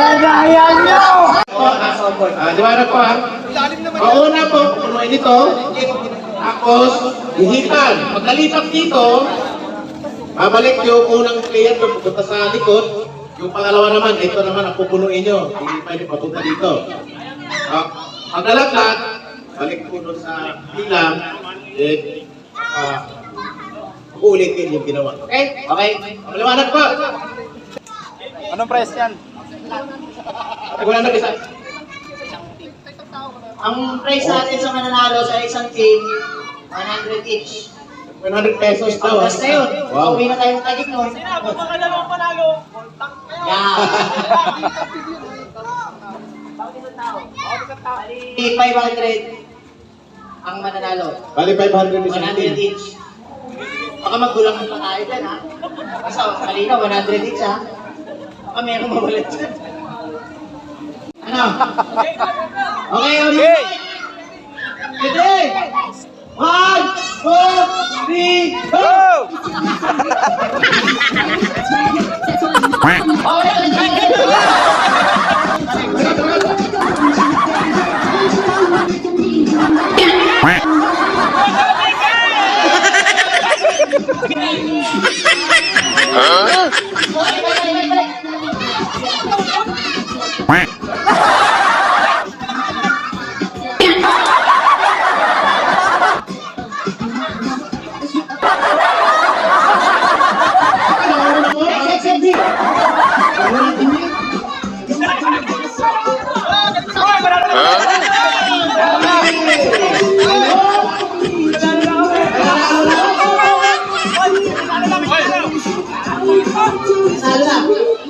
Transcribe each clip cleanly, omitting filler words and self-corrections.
Kagayan nyo! Diwara ko ha. Mauna po, punuin ito. Tapos, hihipan. Pagkalipat dito, babalik yung unang player ko pupunta sa likod. Yung pangalawa naman, ito naman ang pupunuin nyo. Hindi pwede papunta dito. Pagkalaglat, balik po doon sa bilang. Uulitin yung ginawa. Okay? Okay? Maliwanag po. Anong price yan? Wala na isa. Ang price natin sa mananalo sa isang team, 100 each. 100 pesos daw. Basta yun. Wow. Uwi na tayong tagip no. Kung mga dalawang panalo, contact kayo. Yeah. 500 ang mananalo. Bali 500 isang 100 team. each. Baka magkulang pa tayo dyan ha. Kasi kanina 100 each ha. Baka meron mawalan dyan. Ano? Okay, okay. Ready? 1, 2, 3, go!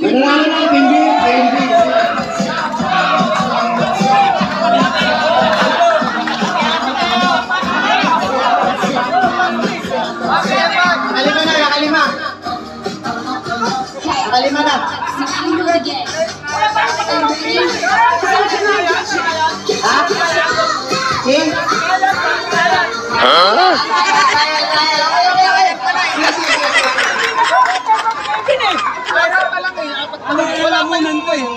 Mananalo na, Timbi. Nakalima na, nakalima. Nakalima na. Ha? Sin?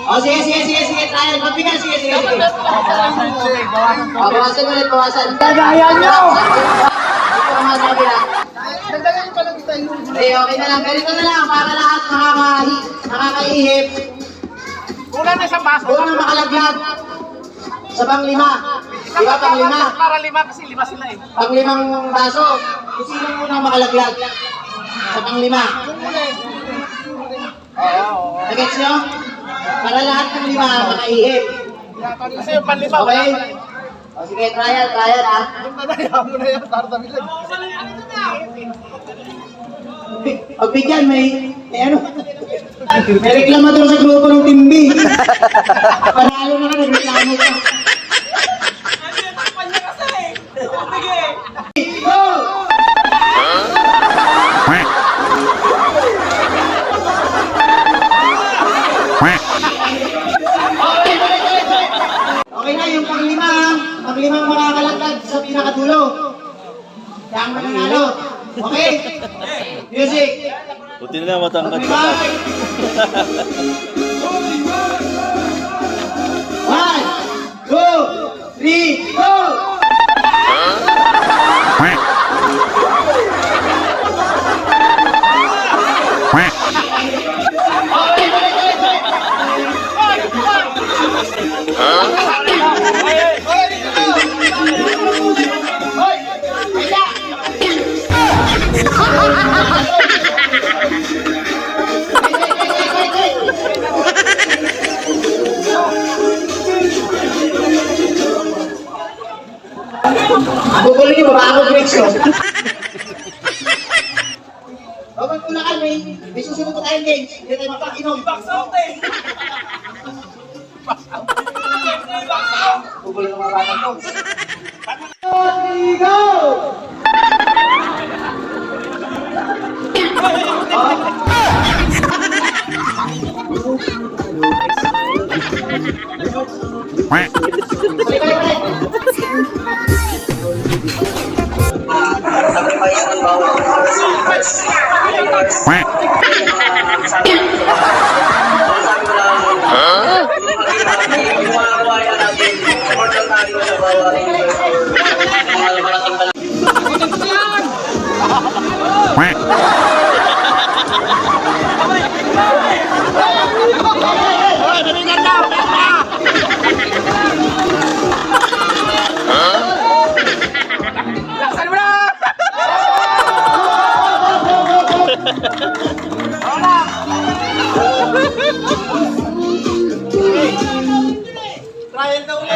Oh, sige. Trial. Magbigay, sige. Bawasan ulit, bawasan. Kagayan nyo! Ito ang masabi na. Okay na lang. Ganito na lang. Para lahat nakakaihip. Kulang na isang baso. Doon ang makalaglag. Sa pang-5. Di ba pang-5? Para 5 kasi 5 sila eh. Pang-5 baso. Kung sino muna makalaglag? Sa pang-5. Nagets nyo? Para lahat ng 5 makaihip. Kasi yung panlima. Okay? O sige, trial ha. Pagbigyan, may ano? May reklamador sa grupo ng Timbi. Panalo na nagreklamo ka. Go! Okay na, yung pang-5 makakalagdag sa pinakadulo. Kaya ang mananalo. Okay? Music! Buti na lang matangkad ka. One, two, three, go! Gugulo niyo ba ako Briggs no? Huwag ko na kami, may susunod na tayong games. Hindi tayo mapakinom. Box out eh! Gugulo ng mga bata ko. Go! Balik. Trial na uli.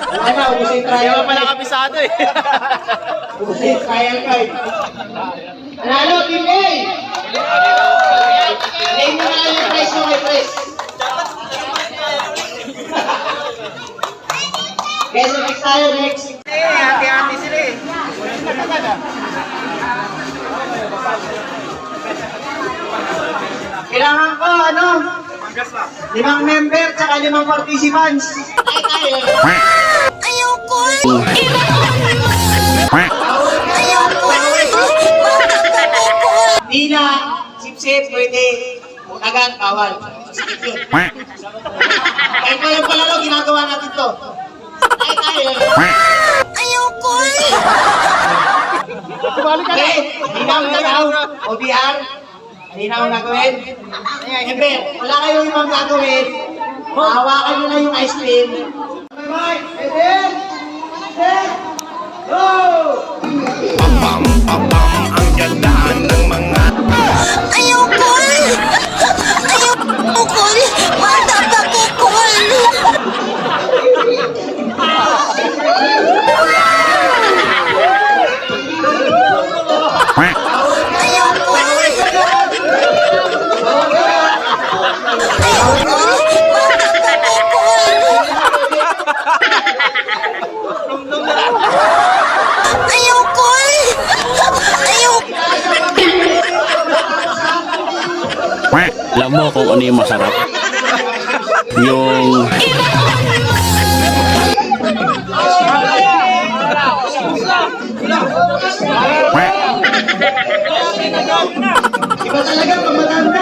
Wala na, ubus yung Kaya trial pa pala guide. kabisado eh. Ubus yung trial guide. Panalo, Team A! Name nyo na lang yung price mo kay Chris. Okay, so next tayo, next. Hati-hati sila eh. Kailangan ko, 5 member, tsaka 5 participants. Ayoko! Ayoko! Dila, sip-sip, pwede. Agad, bawal. Kahit walang palaro, ginagawa natin to. Ayoko! Okay, linaw na daw. OBR, linaw na gawin. Ember, wala kayong ibang gagawin. Hawakan nyo na yung ice cream. Right, ready, set, go! Ayoko! Ayoko! Bata pa ko! Ayoko! Ayoko! Bata pa Ayoko! Ayoko! Alam mo kung ano yung masarap? Yung Iba talaga pag matanda.